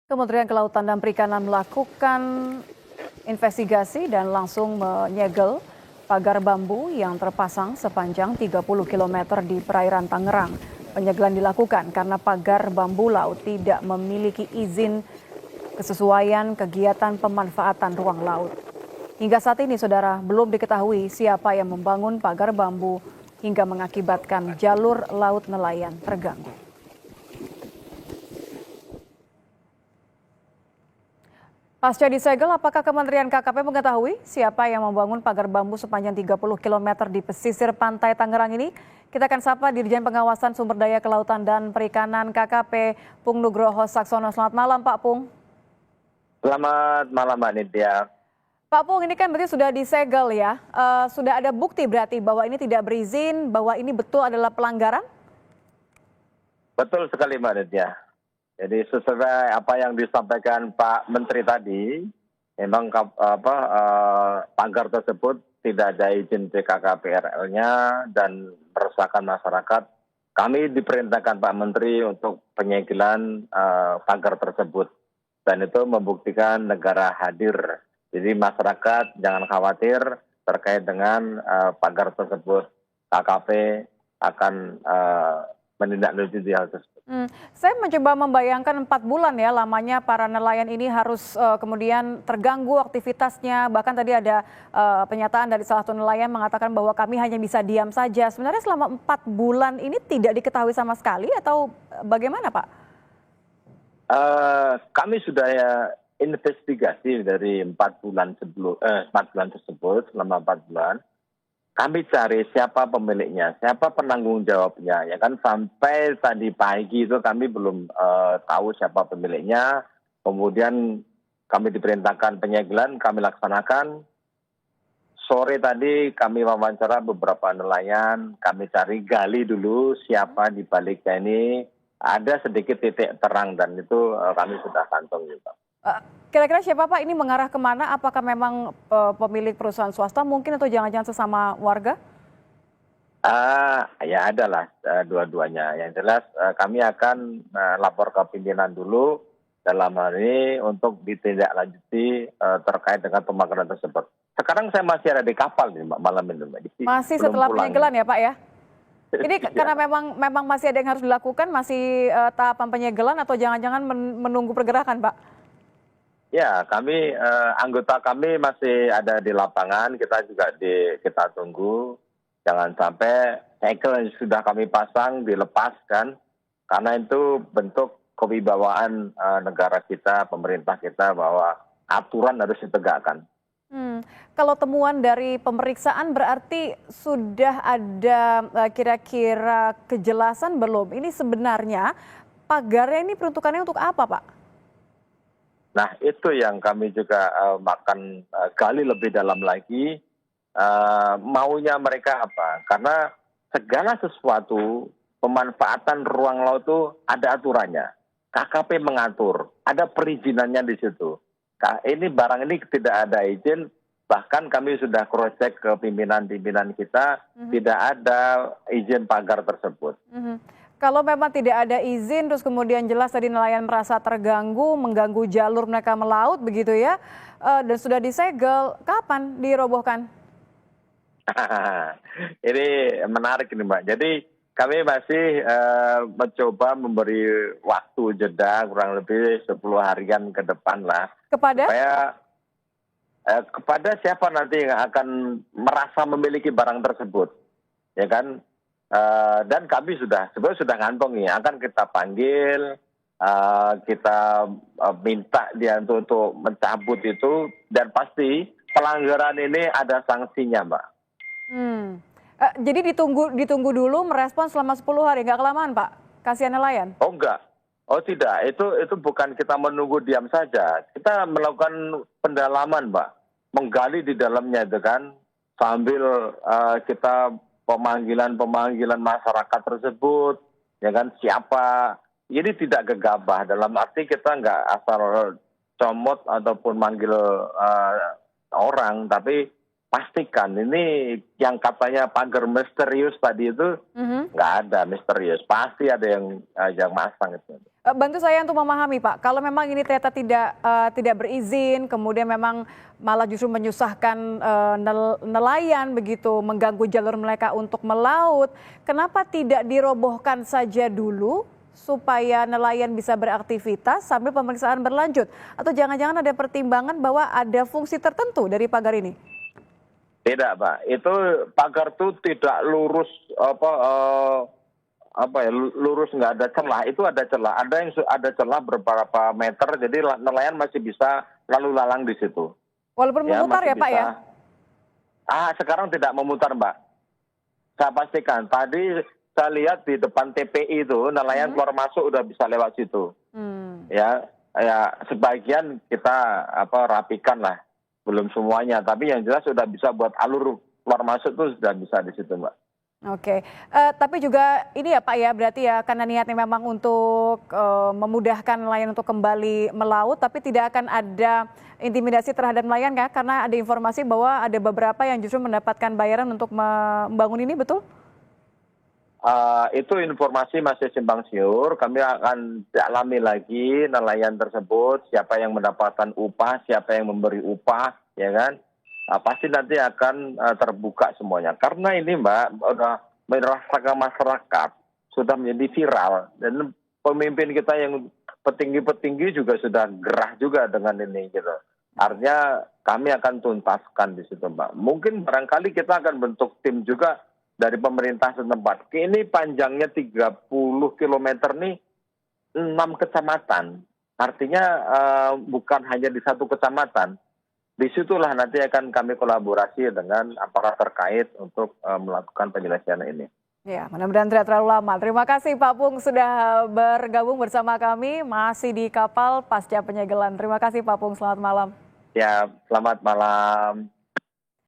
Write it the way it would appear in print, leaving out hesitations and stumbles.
Kementerian Kelautan dan Perikanan melakukan investigasi dan langsung menyegel pagar bambu yang terpasang sepanjang 30 km di perairan Tangerang. Penyegelan dilakukan karena pagar bambu laut tidak memiliki izin kesesuaian kegiatan pemanfaatan ruang laut. Hingga saat ini, saudara, belum diketahui siapa yang membangun pagar bambu hingga mengakibatkan jalur laut nelayan terganggu. Pasca disegel, apakah Kementerian KKP mengetahui siapa yang membangun pagar bambu sepanjang 30 km di pesisir pantai Tangerang ini? Kita akan sapa Dirjen Pengawasan Sumber Daya Kelautan dan Perikanan KKP, Pung Nugroho Saksono. Selamat malam, Pak Pung. Selamat malam, Mbak Nitya. Pak Pung, ini kan berarti sudah disegel ya. Sudah ada bukti berarti bahwa ini tidak berizin, bahwa ini betul adalah pelanggaran? Betul sekali, Mbak Nitya. Jadi sesuai apa yang disampaikan Pak Menteri tadi, memang pagar tersebut tidak ada izin BKKBRL-nya dan meresahkan masyarakat. Kami diperintahkan Pak Menteri untuk penyegelan pagar tersebut, dan itu membuktikan negara hadir. Jadi masyarakat jangan khawatir terkait dengan pagar tersebut. KKP akan menindaklanjuti hal tersebut. Saya mencoba membayangkan 4 bulan ya lamanya para nelayan ini harus kemudian terganggu aktivitasnya. Bahkan tadi ada pernyataan dari salah satu nelayan mengatakan bahwa kami hanya bisa diam saja. Sebenarnya selama 4 bulan ini tidak diketahui sama sekali atau bagaimana, Pak? Kami sudah investigasi dari 4 bulan tersebut, selama 4 bulan. Kami cari siapa pemiliknya, siapa penanggung jawabnya, ya kan, sampai tadi pagi itu kami belum tahu siapa pemiliknya. Kemudian kami diperintahkan penyegelan, kami laksanakan. Sore tadi kami wawancara beberapa nelayan, kami cari gali dulu siapa di baliknya ini. Ada sedikit titik terang dan itu kami sudah kantong juga. Kira-kira siapa, Pak? Ini mengarah kemana? Apakah memang pemilik perusahaan swasta mungkin atau jangan-jangan sesama warga? Ya adalah dua-duanya. Yang jelas kami akan lapor ke pimpinan dulu dalam hal ini untuk ditindaklanjuti terkait dengan pemakaran tersebut. Sekarang saya masih ada di kapal nih, Mbak, malam ini, Mbak. Masih setelah penyegelan ya, Pak ya? Ini karena memang masih ada yang harus dilakukan, masih tahapan penyegelan atau jangan-jangan menunggu pergerakan, Pak? Ya, kami anggota kami masih ada di lapangan. Kita juga kita tunggu. Jangan sampai segel yang sudah kami pasang dilepaskan, karena itu bentuk kewibawaan negara kita, pemerintah kita, bahwa aturan harus ditegakkan. Kalau temuan dari pemeriksaan berarti sudah ada kira-kira kejelasan belum? Ini sebenarnya pagarnya ini peruntukannya untuk apa, Pak? Nah, itu yang kami juga akan gali lebih dalam lagi, maunya mereka apa. Karena segala sesuatu, pemanfaatan ruang laut itu ada aturannya. KKP mengatur, ada perizinannya di situ. Ini barang ini tidak ada izin, bahkan kami sudah cross-check ke pimpinan-pimpinan kita, tidak ada izin pagar tersebut. Kalau memang tidak ada izin, terus kemudian jelas tadi nelayan merasa terganggu, mengganggu jalur mereka melaut, begitu ya, dan sudah disegel, kapan dirobohkan? Ini menarik ini, Mbak. Jadi kami masih mencoba memberi waktu jeda kurang lebih 10 harian ke depan lah. Kepada? Supaya kepada siapa nanti yang akan merasa memiliki barang tersebut, ya kan? Dan kami sebenarnya sudah ngantongi, akan kita panggil, kita minta dia untuk mencabut itu, dan pasti pelanggaran ini ada sanksinya, Mbak. Jadi ditunggu dulu merespon selama 10 hari, nggak kelamaan, Pak? Kasihan nelayan? Oh enggak, oh tidak, itu bukan kita menunggu diam saja, kita melakukan pendalaman, Mbak, menggali di dalamnya itu kan, sambil kita pemanggilan masyarakat tersebut, ya kan, siapa. Ini tidak gegabah, dalam arti kita nggak asal comot ataupun manggil orang, tapi pastikan ini yang katanya pagar misterius tadi itu nggak ada misterius, pasti ada yang masang itu. Bantu saya untuk memahami Pak, kalau memang ini ternyata tidak berizin, kemudian memang malah justru menyusahkan nelayan begitu, mengganggu jalur mereka untuk melaut, kenapa tidak dirobohkan saja dulu supaya nelayan bisa beraktivitas sambil pemeriksaan berlanjut? Atau jangan-jangan ada pertimbangan bahwa ada fungsi tertentu dari pagar ini? Tidak, Pak. Itu pagar itu tidak lurus lurus, nggak ada celah. Itu ada celah. Ada celah beberapa meter, jadi nelayan masih bisa lalu lalang di situ. Walaupun memutar ya Pak ya? Sekarang tidak memutar, Mbak. Saya pastikan. Tadi saya lihat di depan TPI itu nelayan keluar masuk udah bisa lewat situ. Ya sebagian kita rapikan lah, belum semuanya. Tapi yang jelas sudah bisa buat alur keluar masuk itu sudah bisa di situ, Mbak. Oke, tapi juga ini ya Pak ya, berarti ya karena niatnya memang untuk memudahkan nelayan untuk kembali melaut, tapi tidak akan ada intimidasi terhadap nelayan kan? Karena ada informasi bahwa ada beberapa yang justru mendapatkan bayaran untuk membangun ini, betul? Itu informasi masih simpang siur. Kami akan dalami lagi nelayan tersebut, siapa yang mendapatkan upah, siapa yang memberi upah, ya kan? Pasti nanti akan terbuka semuanya. Karena ini Mbak, udah merasakan masyarakat, sudah menjadi viral. Dan pemimpin kita yang petinggi-petinggi juga sudah gerah juga dengan ini gitu. Artinya kami akan tuntaskan di situ Mbak. Mungkin barangkali kita akan bentuk tim juga dari pemerintah setempat. Ini panjangnya 30 km nih 6 kecamatan. Artinya bukan hanya di satu kecamatan. Disitulah nanti akan kami kolaborasi dengan aparat terkait untuk melakukan penyelesaian ini. Ya, mudah-mudahan tidak terlalu lama. Terima kasih Pak Pung sudah bergabung bersama kami, masih di kapal pasca penyegelan. Terima kasih Pak Pung, selamat malam. Ya, selamat malam.